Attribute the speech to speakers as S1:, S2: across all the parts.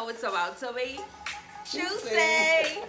S1: know it's about to be juicy.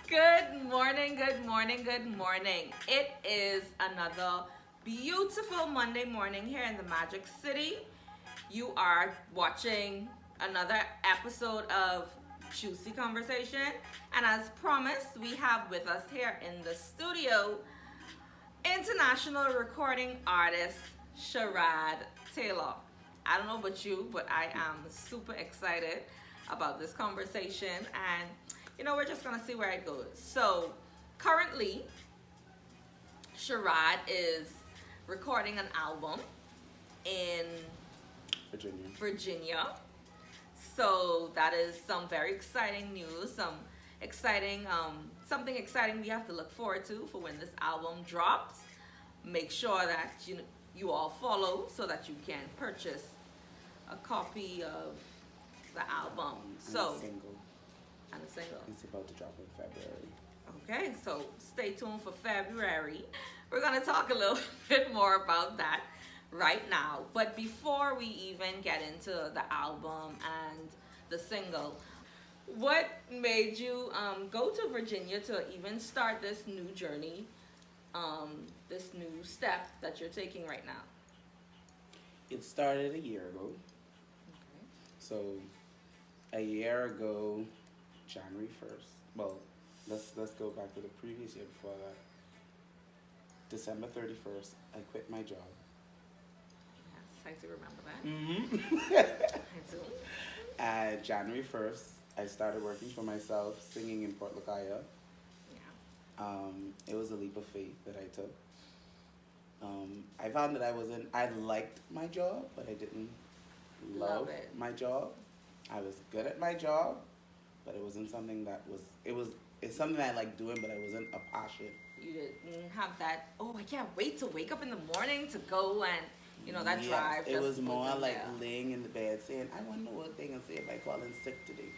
S1: Good morning, good morning, good morning. It is another beautiful Monday morning here in the Magic City. You are watching another episode of Juicy Conversation. And as promised, we have with us here in the studio international recording artist SHARADE TAYLOR. I don't know about you, but I am super excited about this conversation, and we're just gonna see where it goes. So currently SHARADE is recording an album in Virginia. So that is some very exciting news, something exciting we have to look forward to for when this album drops. Make sure that you all follow so that you can purchase a copy of the album.
S2: And a single.
S1: And a single.
S2: It's about to drop in February.
S1: Okay, so stay tuned for February. We're gonna talk a little bit more about that right now. But before we even get into the album and the single, what made you go to Virginia to even start this new journey, this new step that you're taking right now?
S2: It started a year ago.
S1: Okay.
S2: So a year ago, January 1st. Well, let's go back to the previous year before that. December 31st, I quit my job.
S1: Yes, I do remember that. I do.
S2: And January 1st, I started working for myself, singing in Port Lacaya.
S1: Yeah.
S2: It was a leap of faith that I took. I found that I liked my job, but I didn't love my job. I was good at my job, but it wasn't something that it's something I like doing, but it wasn't a passion.
S1: You didn't have that, I can't wait to wake up in the morning to go and, that drive.
S2: It was more like laying in the bed saying, I wonder what they're going to say if I call in sick today.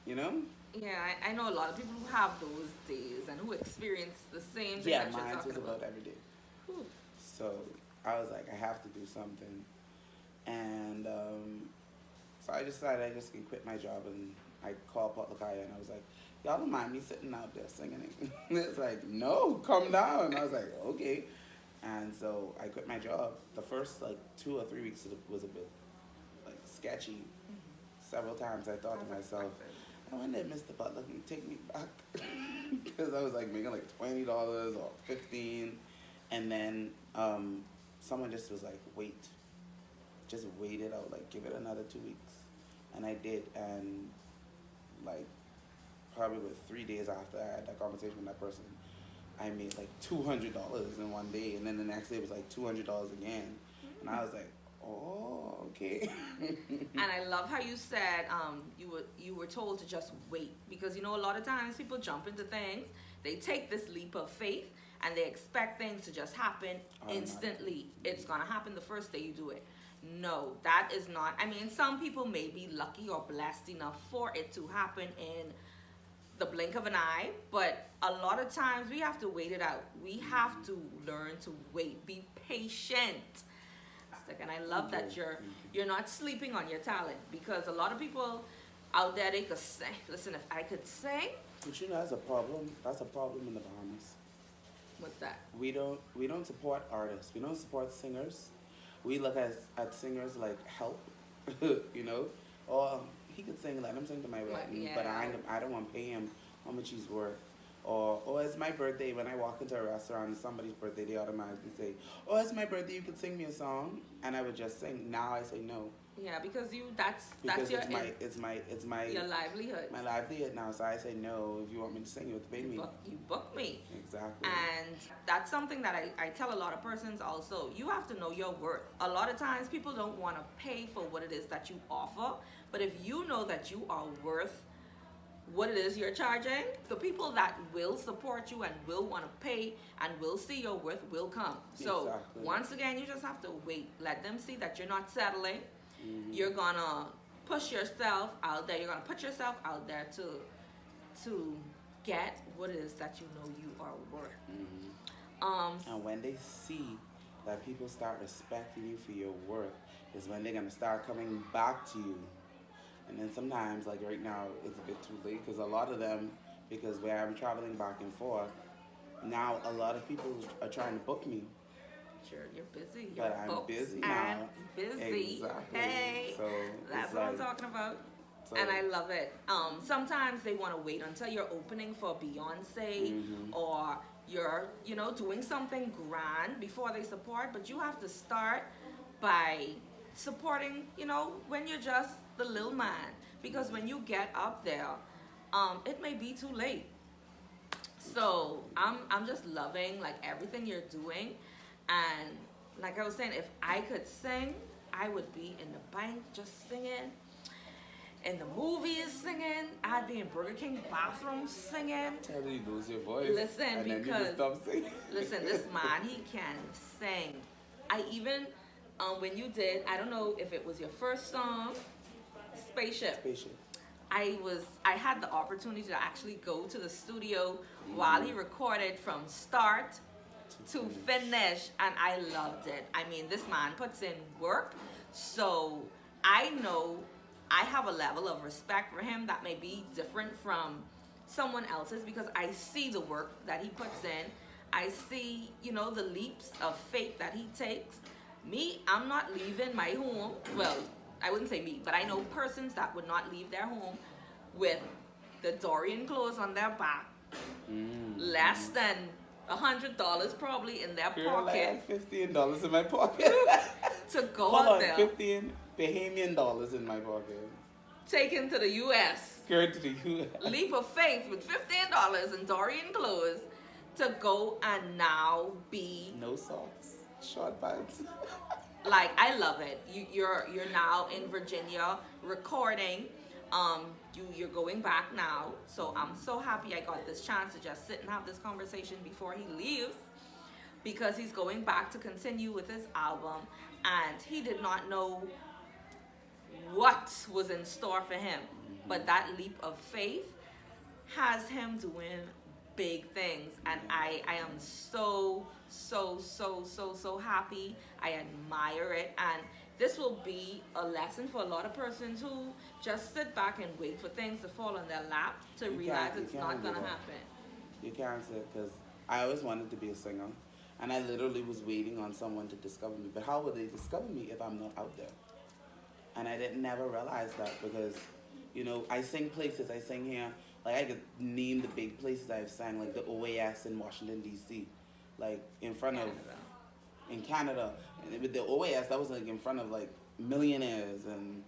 S2: You know?
S1: Yeah, I know a lot of people who have those days and who experience the same thing that you're
S2: mine
S1: talking
S2: was about every day.
S1: Whew.
S2: So I was like, I have to do something. And so I decided I just can quit my job, and I called Port Lacaya and I was like, y'all don't mind me sitting out there singing it. It's like, no, come down. And I was like, okay. And so I quit my job. The first 2 or 3 weeks was a bit sketchy. Mm-hmm. Several times I thought to myself, I wonder if Mr. Butler can take me back. Because I was making $20 or $15. And then someone just was like, wait. Just wait it out. Give it another 2 weeks. And I did. And probably 3 days after I had that conversation with that person, I made $200 in one day. And then the next day it was $200 again. Mm-hmm. And I was like, oh, okay.
S1: And I love how you said you were told to just wait, because a lot of times people jump into things, they take this leap of faith and they expect things to just happen instantly. It's gonna happen the first day you do it. No, that is not. I mean, some people may be lucky or blessed enough for it to happen in the blink of an eye, but a lot of times we have to wait it out. We have to learn to wait, be patient. And I love that you're not sleeping on your talent, because a lot of people out there, they could sing. Listen, if I could sing.
S2: But that's a problem. That's a problem in the Bahamas.
S1: What's that?
S2: We don't support artists. We don't support singers. We look at singers like help, or he could sing, let him sing to my wedding, but I don't want to pay him how much he's worth. Or it's my birthday. When I walk into a restaurant, it's somebody's birthday, they automatically say, oh, it's my birthday, you could sing me a song. And I would just sing. Now I say no.
S1: Yeah, because that's
S2: it's my
S1: your livelihood.
S2: My livelihood now. So I say no. If you want me to sing, you have to pay me.
S1: You book me.
S2: Exactly.
S1: And that's something that I tell a lot of persons also. You have to know your worth. A lot of times people don't want to pay for what it is that you offer, but if you know that you are worth what it is you're charging, the people that will support you and will want to pay and will see your worth will come. So once again, you just have to wait. Let them see that you're not settling. Mm-hmm. You're gonna push yourself out there. You're gonna put yourself out there to get what it is that you know you are worth.
S2: Mm-hmm. And when they see that people start respecting you for your work is when they're gonna start coming back to you. And then sometimes, like right now, it's a bit too late because a lot of them, because where I'm traveling back and forth, now a lot of people are trying to book me.
S1: You're busy. You're
S2: But I'm
S1: booked
S2: busy
S1: and
S2: now.
S1: busy.
S2: Exactly.
S1: Hey,
S2: So
S1: that's
S2: it's
S1: what I'm
S2: like,
S1: talking about.
S2: so,
S1: And I love it. Sometimes they want to wait until you're opening for Beyonce or you're, doing something grand before they support. But you have to start by supporting, when you're just the little man. Because when you get up there, it may be too late. So I'm just loving like everything you're doing, and like I was saying, if I could sing, I would be in the bank just singing, in the movies singing. I'd be in Burger King bathrooms singing.
S2: tell you lose your voice.
S1: Listen,
S2: and then you
S1: because
S2: just stop singing.
S1: listen, this man he can sing. I even when you did, I don't know if it was your first song, Spaceship.
S2: Spaceship.
S1: I had the opportunity to actually go to the studio while he recorded from start to finish, and I loved it. I mean, this man puts in work, so I know I have a level of respect for him that may be different from someone else's because I see the work that he puts in. I see, the leaps of faith that he takes. Me, I'm not leaving my home. Well, I wouldn't say me, but I know persons that would not leave their home with the Dorian clothes on their back, less than $100 probably in their
S2: Girl, I
S1: pocket
S2: had $15 in my pocket.
S1: to go
S2: Hold
S1: out
S2: on,
S1: there,
S2: 15 Bahamian dollars in my pocket.
S1: taken to the U.S.
S2: Girl to the U.S.
S1: Leap of faith with $15 in Dorian clothes to go and now be
S2: No socks, short pants.
S1: like, I love it. You're now in Virginia recording. You're going back now, so I'm so happy I got this chance to just sit and have this conversation before he leaves, because he's going back to continue with his album, and he did not know what was in store for him, but that leap of faith has him doing big things, and I am so happy. I admire it, and this will be a lesson for a lot of persons who just sit back and wait for things to fall on their lap to realize it's not gonna happen.
S2: You can't say, because I always wanted to be a singer, and I literally was waiting on someone to discover me. But how would they discover me if I'm not out there? And I didn't never realize that, because I sing places. I sing here. Like, I could name the big places I've sang, like the OAS in Washington D.C., like in front of in Canada. And with the OAS, that was like in front of like millionaires and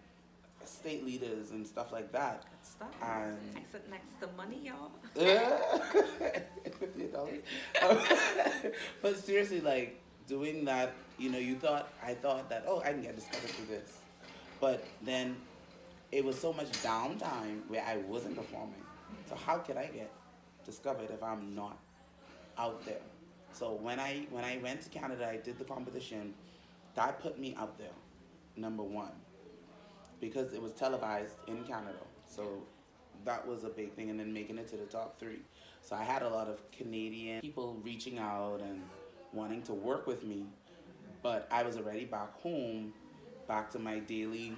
S2: state leaders and stuff like that.
S1: Stop.
S2: And
S1: I sit next to money, y'all.
S2: $50. But seriously, like doing that, I thought that, oh, I can get discovered through this. But then it was so much downtime where I wasn't performing. So how could I get discovered if I'm not out there? So when I went to Canada, I did the competition. That put me out there, number one, because it was televised in Canada. So that was a big thing, and then making it to the top 3. So I had a lot of Canadian people reaching out and wanting to work with me, but I was already back home, back to my daily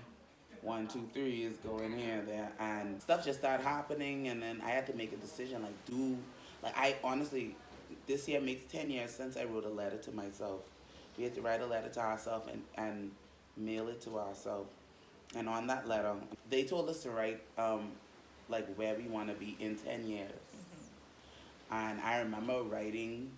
S2: 1, 2, 3s, going here and there, and stuff just started happening, and then I had to make a decision, I honestly, this year makes 10 years since I wrote a letter to myself. We had to write a letter to ourselves and mail it to ourselves. And on that letter, they told us to write where we want to be in 10 years. And I remember writing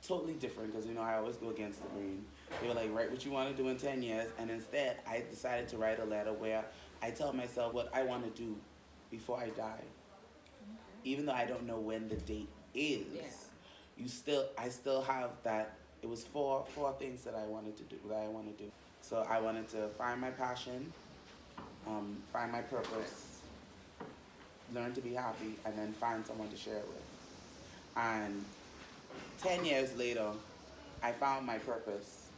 S2: totally different, because I always go against the grain. They were like, write what you want to do in 10 years. And instead, I decided to write a letter where I tell myself what I want to do before I die. Even though I don't know when the date is, I still have that. It was four things that I wanted to do, So I wanted to find my passion, find my purpose, learn to be happy, and then find someone to share it with. And 10 years later, I found my purpose,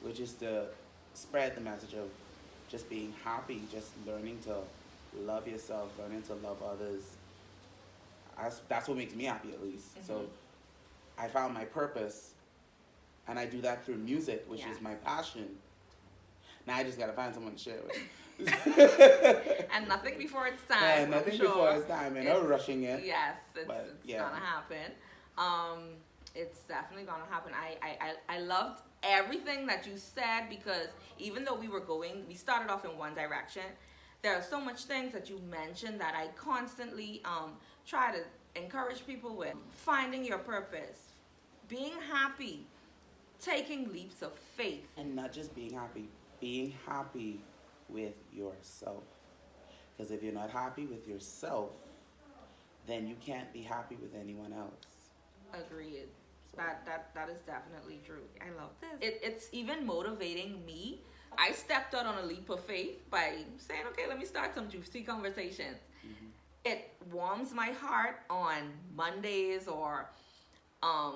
S2: which is to spread the message of just being happy, just learning to love yourself, learning to love others. That's what makes me happy, at least. So I found my purpose And I do that through music, which is my passion. Now I just gotta find someone to share it with.
S1: And nothing before it's time.
S2: Yeah, nothing before it's time, and no rushing it.
S1: Yes, it's
S2: yeah.
S1: gonna happen. It's definitely gonna happen. I loved everything that you said, because even though we started off in one direction, there are so much things that you mentioned that I constantly try to encourage people with. Finding your purpose, being happy, taking leaps of faith.
S2: And not just being happy with yourself. Because if you're not happy with yourself, then you can't be happy with anyone else.
S1: Agreed. That is definitely true. I love this. It's even motivating me. I stepped out on a leap of faith by saying, okay, let me start some juicy conversations. Mm-hmm. It warms my heart on Mondays or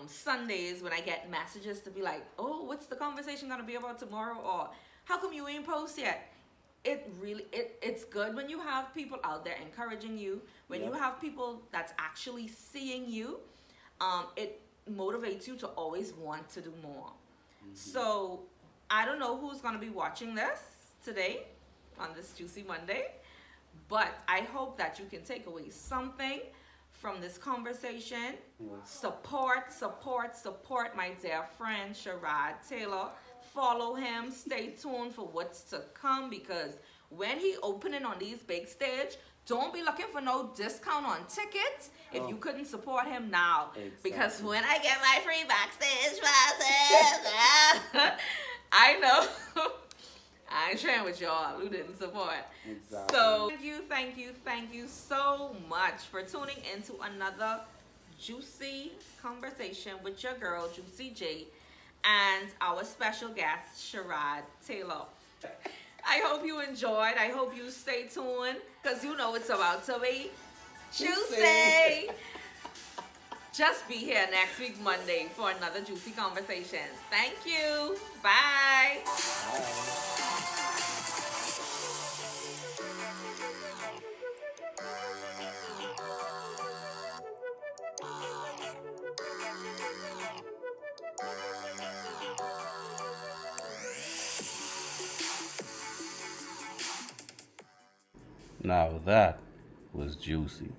S1: Sundays when I get messages to be like, oh, what's the conversation gonna be about tomorrow? Or how come you ain't post yet? It's good when you have people out there encouraging you, when you have people that's actually seeing you. It motivates you to always want to do more. Mm-hmm. So I don't know who's going to be watching this today on this Juicy Monday, but I hope that you can take away something from this conversation. Support my dear friend SHARADE TAYLOR. Follow him, stay tuned for what's to come, because when he opening on these big stage, don't be looking for no discount on tickets if you couldn't support him now. Exactly. Because when I get my free backstage passes, I know I ain't sharing with y'all who didn't support. Exactly. So thank you so much for tuning into another juicy conversation with your girl, Juicy J, and our special guest, SHARADE TAYLOR. I hope you enjoyed. I hope you stay tuned, because you know it's about to be juicy. Just be here next week, Monday, for another juicy conversation. Thank you. Bye.
S3: Now that was juicy.